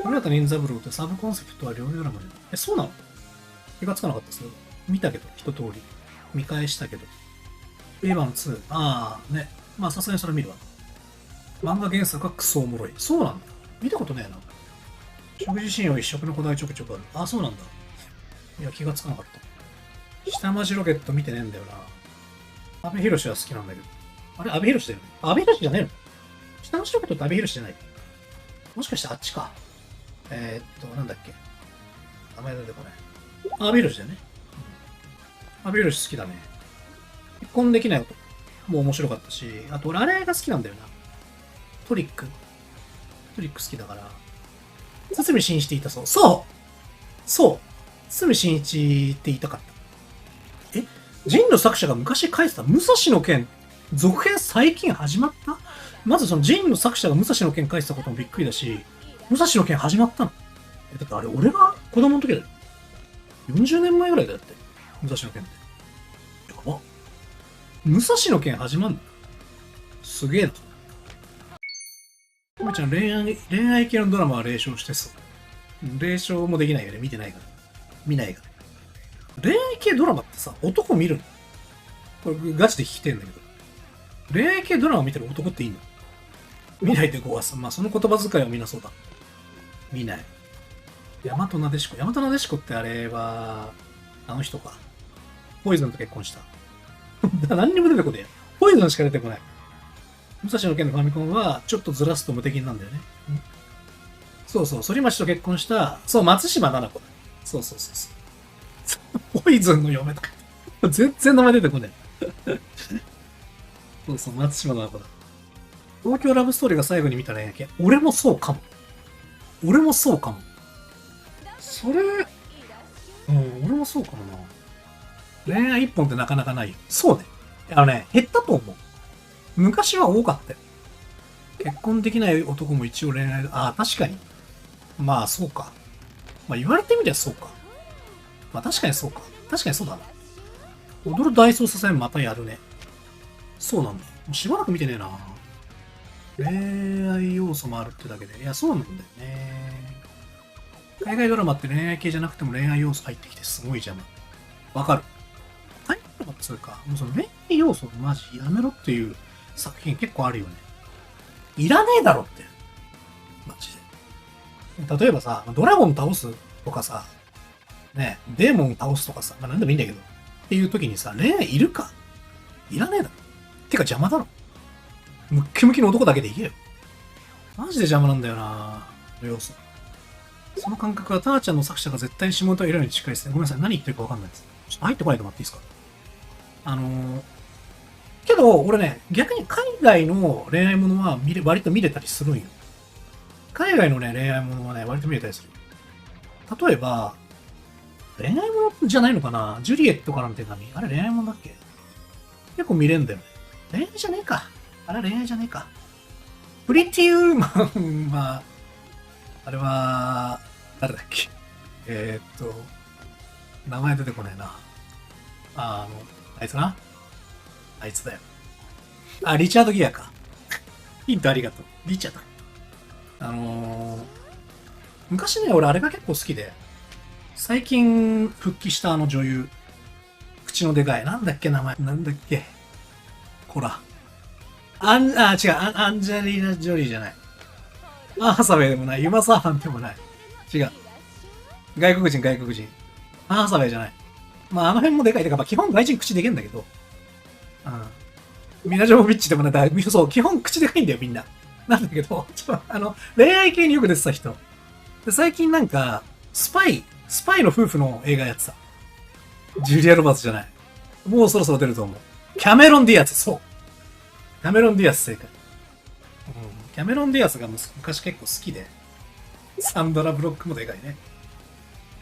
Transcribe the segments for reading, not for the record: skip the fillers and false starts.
古畑任三郎ってサブコンセプトは両ドラマで。そうなの？気がつかなかったですよ。見たけど、一通り。見返したけど。エヴァン2。ああ、ね。まあ、さすがにそれ見るわ。漫画原作はクソおもろい。そうなんだ。見たことねえな。食事シーンを一色のこだわりちょくちょくある。ああ、そうなんだ。いや、気がつかなかった。下町ロケット見てねえんだよな。阿部寛は好きなんだけど。あれ、阿部寛だよね。阿部寛じゃねえの？下町ロケットって阿部寛じゃない？もしかしてあっちか。なんだっけ。名前出てこない。阿部寛だよね。阿部寛好きだね。結婚できない男もう面白かったし、あと俺あれが好きなんだよな。トリック。トリック好きだから。堤真一って言いたそう。そう堤真一って言いたかった。ジンの作者が昔書いてた武蔵の剣、続編最近始まった？まずそのジンの作者が武蔵の剣書いてたこともびっくりだし、武蔵の剣始まったの？だってあれ俺が子供の時だよ。40年前ぐらいだよって。武蔵の剣って。やば。武蔵の剣始まんの？すげえな。とめちゃん恋愛系のドラマは霊障してそう。霊障もできないよね。見てないから。見ないから。恋愛系ドラマってさ、男見るの？これガチで聞きてんだけど。恋愛系ドラマ見てる男っていいの？見ないって子はさ、まあその言葉遣いはみんなそうだ。見ない。大和なでしこ。大和なでしこってあれは、あの人か。ポイズンと結婚した。何にも出てこねえよ。ポイズンしか出てこない。武蔵の剣のファミコンは、ちょっとずらすと無敵なんだよね。そうそう、反町と結婚した、そう、松島奈々子だ。そう。ポイズンの嫁とか。全然名前出てこねえ。そう、松島奈々子だ。東京ラブストーリーが最後に見た恋愛系。俺もそうかも。それ、俺もそうかもな。恋愛一本ってなかなかないよ。そうね。減ったと思う。昔は多かったよ。結婚できない男も一応恋愛、確かに。まあ、そうか。まあ、言われてみりゃそうか。まあ、確かにそうか。確かにそうだな。踊る大捜査線またやるね。そうなんだ。もうしばらく見てねえな。恋愛要素もあるってだけで。いや、そうなんだよね。海外ドラマって恋愛系じゃなくても恋愛要素入ってきてすごいじゃん。わかる。海外ドラマっつうか、もうその恋愛要素マジやめろっていう作品結構あるよね。いらねえだろって。マジで。例えばさ、ドラゴン倒すとかさ、ね、デーモン倒すとかさ、まあなんでもいいんだけど。っていう時にさ、恋愛いるか？いらねえだろ。てか邪魔だろ。ムッキムキの男だけでいけよ。マジで邪魔なんだよな要素。その感覚はターちゃんの作者が絶対に下ネタを入れるのに近いですね。ごめんなさい。何言ってるかわかんないです。ちょっと入ってこないでもらっていいですか？けど、俺ね、逆に海外の恋愛ものは割と見れたりするんよ。海外のね、恋愛ものはね、割と見れたりする。例えば、恋愛ものじゃないのかな？ジュリエットからの手紙。あれ恋愛ものだっけ？結構見れんだよね。恋愛じゃねえか。あれ恋愛じゃねえか。プリティウーマンは、あれは、誰だっけ？名前出てこないな。あいつな。あいつだよ。リチャード・ギアか。ヒントありがとう。リチャード。昔ね、俺あれが結構好きで、最近復帰したあの女優、口のでかい。なんだっけ名前。なんだっけ。ほら。違う。アンジェリーナ・ジョリーじゃない。ハサウェイでもない。ユマサーファンでもない。違う。外国人。ハサウェイじゃない。まあ、あの辺もでかい。てか、まあ、基本外人口でけんだけど。ミナジョボビッチでもね、そう、基本口でかいんだよ、みんな。なんだけど、恋愛系によく出てた人。で最近なんか、スパイの夫婦の映画やってた。ジュリア・ロバーツじゃない。もうそろそろ出ると思う。キャメロン・ディアス、そう。キャメロン・ディアス正解。キャメロン・ディアスが昔結構好きで。サンドラ・ブロックもでかいね。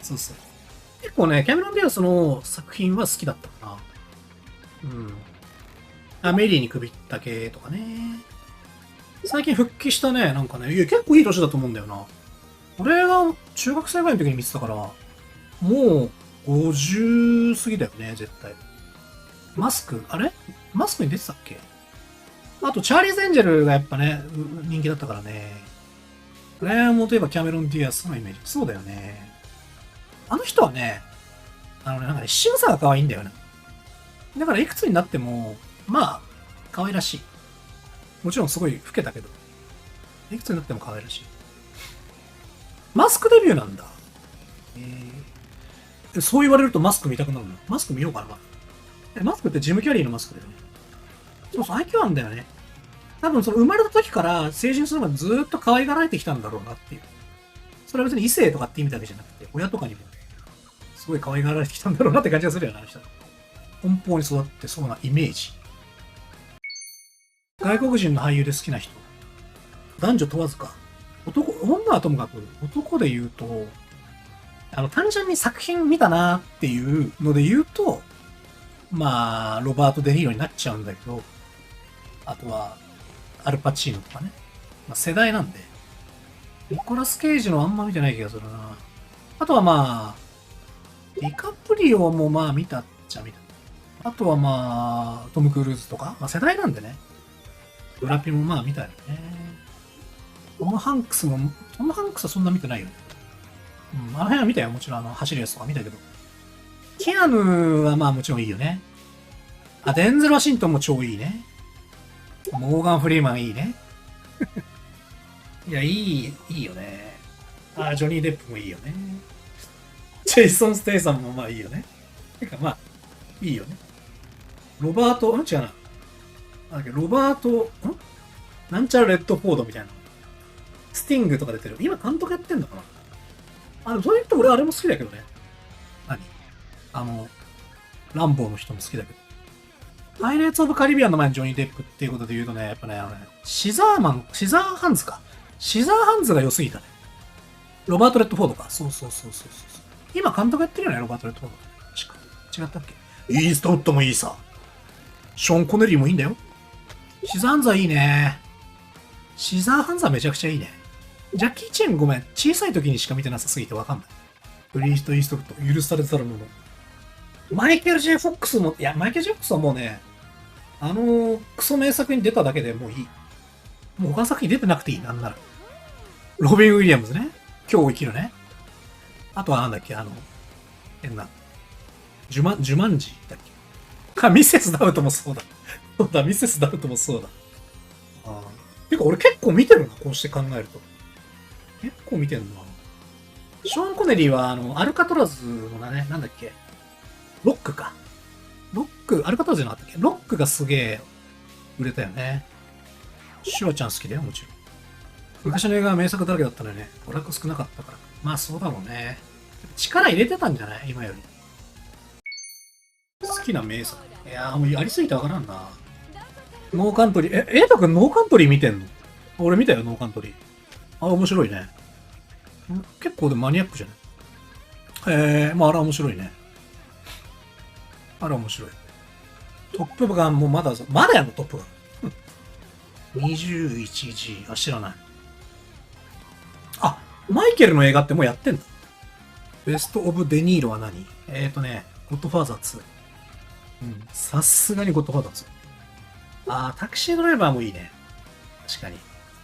そう。結構ね、キャメロン・ディアスの作品は好きだったかな。メリーに首った系とかね。最近復帰したね、なんかね。いや、結構いい年だと思うんだよな。俺が中学生ぐらいの時に見てたから、もう50過ぎだよね、絶対。マスクに出てたっけ？あと、チャーリーズ・エンジェルがやっぱね、人気だったからね。恋愛もといえばキャメロン・ディアスのイメージ。そうだよね。あの人はね、なんかね、仕草が可愛いんだよね。だからいくつになっても、まあ、可愛らしい。もちろんすごい老けたけど、いくつになっても可愛らしい。マスクデビューなんだ。そう言われるとマスク見たくなるの。マスク見ようかな。マスクってジム・キャリーのマスクだよね。そうそう、愛嬌あんだよね。多分その生まれた時から成人するまでずーっと可愛がられてきたんだろうなっていう。それは別に異性とかって意味だけじゃなくて、親とかにもすごい可愛がられてきたんだろうなって感じがするよな、あの人。奔放に育ってそうなイメージ。外国人の俳優で好きな人。男女問わずか。女はともかく、男で言うと、単純に作品見たなっていうので言うと、まあ、ロバート・デ・ニーロになっちゃうんだけど、あとは、アルパチーノとかね。まあ、世代なんで。ニコラス・ケイジのあんま見てない気がするな。あとはまあ、ディカプリオもまあ見たっちゃ見た。あとはまあ、トム・クルーズとか、まあ世代なんでね。ブラピもまあ見たよね。トム・ハンクスはそんな見てないよね。うん、あの辺は見たよ。もちろん走るやつとか見たけど。キアヌはまあもちろんいいよね。デンゼル・ワシントンも超いいね。モーガン・フリーマンいいね。いや、いいよね。ジョニー・デップもいいよね。ジェイソン・ステイさんもまあいいよね。てかまあ、いいよね。違うな。ロバート、なんちゃらレッドフォードみたいな。スティングとか出てる。今監督やってんのかな。でもそういう人俺あれも好きだけどね。ランボーの人も好きだけど。パイレーツ・オブ・カリビアンの前にジョニー・デップっていうことで言うとね、やっぱね、シザーハンズか。シザーハンズが良すぎたね。ロバート・レッドフォードか。そう。今監督やってるよね、ロバート・レッドフォード。確か。違ったっけ。イーストウッドもいいさ。ショーン・コネリーもいいんだよ。シザーハンズはいいね。シザーハンズはめちゃくちゃいいね。ジャッキー・チェンごめん。小さい時にしか見てなさすぎてわかんない。ブリースト・イーストウッド、許されざるもの。マイケル・ジェイ・フォックスも、いや、マイケル・ジェイ・フォックスはもうね、クソ名作に出ただけでもういい。もう他の作品出てなくていい、なんなら。ロビン・ウィリアムズね。今日生きるね。あとはなんだっけ、変な。ジュマンジだっけ。ミセス・ダウトもそうだ。そうだ、ミセス・ダウトもそうだ。てか俺結構見てるな、こうして考えると。結構見てるな。ショーン・コネリーは、アルカトラズのね、なんだっけ。ロックか。アルカトラズじゃなかったっけ。ロックがすげえ売れたよね。シュワちゃん好きだよ、もちろん。昔の映画は名作だらけだったのにね、娯楽少なかったから。まあそうだろうね。力入れてたんじゃない今より。好きな名作。いやーもうやりすぎてわからんな。ノーカントリー。エイト君ノーカントリー見てんの？俺見たよ、ノーカントリー。面白いね。結構でもマニアックじゃない？まああれ面白いね。あれ面白い。トップガンもまだやんのトップガン。21G。知らない。マイケルの映画ってもうやってんだ。ベストオブデニーロは何？ゴッドファーザー2。さすがにゴッドファーザー2。タクシードライバーもいいね。確かに。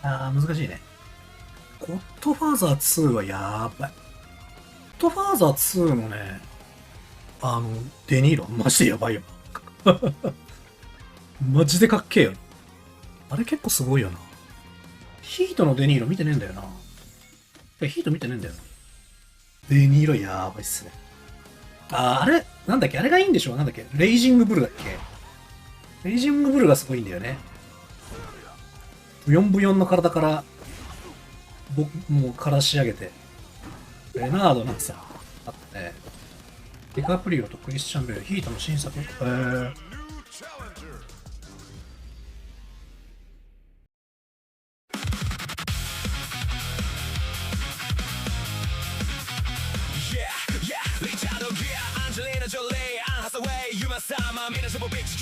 難しいね。ゴッドファーザー2はやばい。ゴッドファーザー2のね、デニーロ、マジでやばいよな。マジでかっけえよ。あれ結構すごいよな。ヒートのデニーロ見てねえんだよな。ヒート見てねえんだよな。デニーロやばいっすね。あれなんだっけあれがいいんでしょなんだっけレイジングブルだっけレイジングブルがすごいんだよね。ブヨンブヨンの体から、もう体仕上げて。レナードなんてさ、あって、ディカプリオとクリスチャン・ベル、ヒートの新作。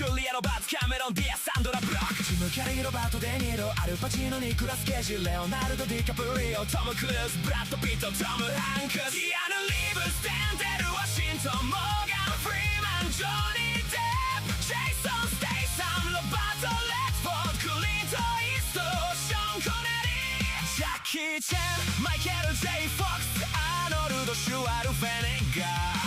ジュリア・ロバーツ、キャメロン・ディアス、サンドラ・ブロック、ジム・キャリー、ロバート・デ・ニーロ、アルパチーノ、ニクラス・ケイジ、レオナルド・ディカプリオ、トム・クルーズ、ブラッド・ピット、トム・ハンクス、ディアヌ・リーブス、デンゼル・ワシントン、モーガン・フリーマン、ジョニー・デップ、ジェイソン・ステイサム、ロバート・レッドフォード、クリント・イースト、ショーン・コネリー、ジャッキー・リー・チェン、マイケル・ J ・フォックス、アーノルド・シュワルフェネッガー。